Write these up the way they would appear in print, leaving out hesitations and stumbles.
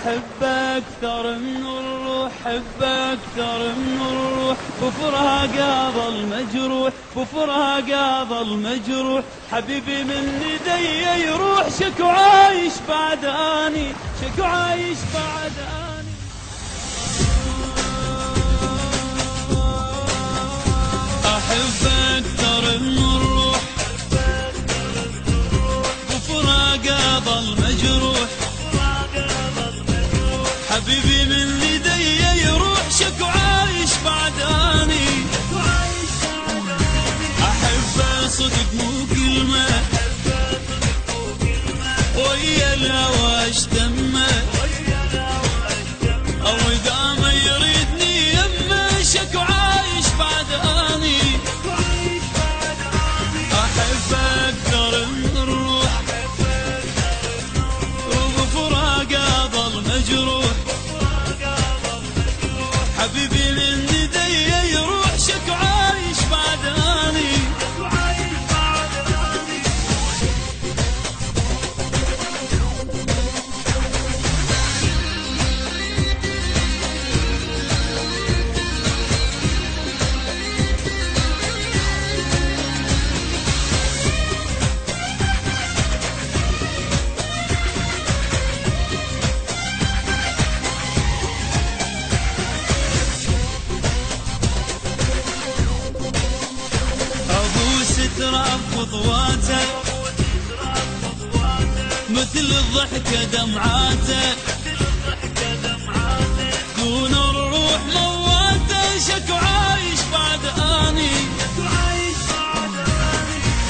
حب أكثر من الروح، حب أكثر من الروح، بفراق أظل مجروح، بفراق أظل مجروح. حبيبي من يدي يروح، شكو عايش بعد أني، شكو عايش بعد أني. أحب أكثر من الروح، بفراق أظل مجروح. حبيبي من يدي يروح، شكو عايش بعد أني. أحبه صدق مو كلمة، ويا الهوى اشتمه، أو إذا ما يريدني يمه، شكو عايش بعد أني. أحبه أكثر من الروح، وبفراق أظل مجروح. حبيبي من يدي يروح، شكو عايش بعد أني. تراب خطواته، مثل الضحكة دمعاته، دون الروح مواته، شكو عايش بعد أني.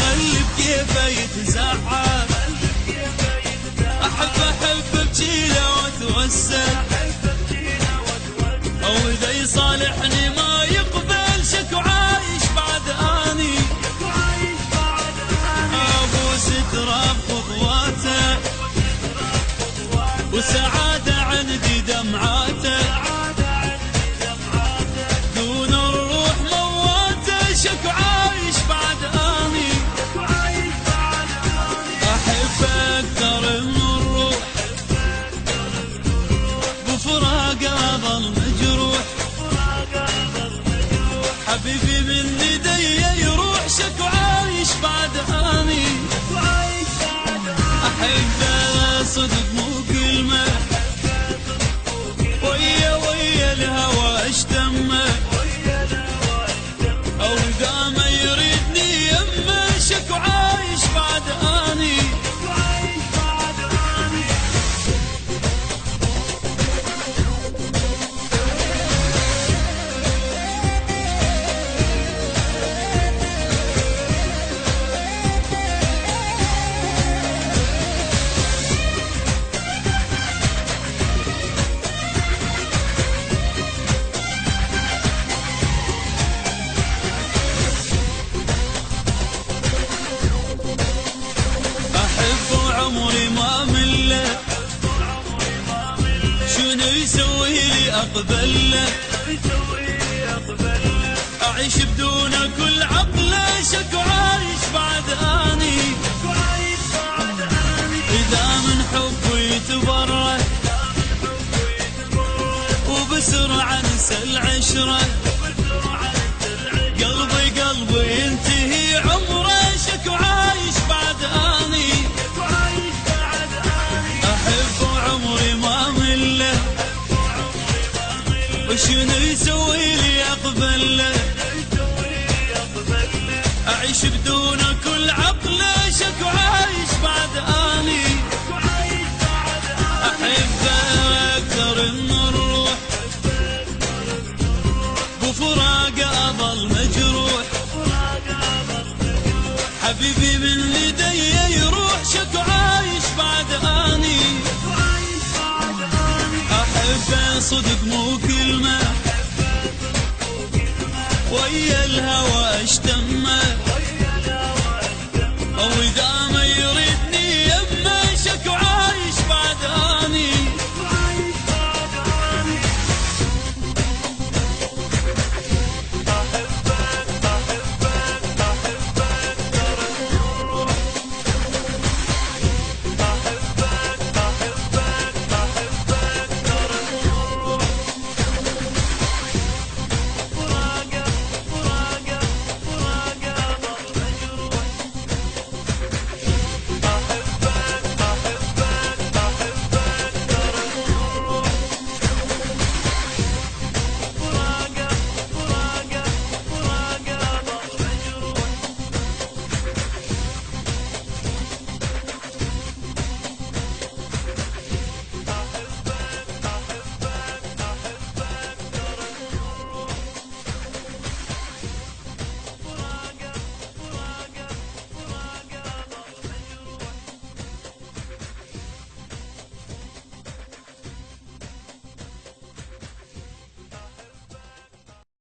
قلب كيفه يتزعل، أحب بجيله وأتوسل، أو إذا يصالحني ما يقبل، شكو عايش بعد أني. تراب خطواته، وسعادة عندي دمعاته، دون الروح مواته، شكو عايش بعد أني. أحب أكثر من الروح، بفراق أظل مجروح. حبيبي من يدي يروح، شكو عايش بعد أني. أحبه صدق مو كلمة، ويا الهوى اشتمه، أو إذا ما يريدني يمه، شكو عايش بعد أني. عمري ما مله، شنو يسوي لي أقبل له، أعيش بدون كل عقله، شكو عايش بعد أني. إذا من حبه يتبرى، وبسرعة نسى العشرة، قلبي ينتهي عمره، شكو عايش بعد أني. عمري ما مله، وشنو يسوي لي أقبل له، أعيش بدون كل عقله، شكو عايش بعد أني. أحبه أكثر من الروح، بفراق أظل مجروح. حبيبي من يدي يروح، شكو عايش بعد أني. أحبه صدق مو كلمة، ويا الهوى اشتمه،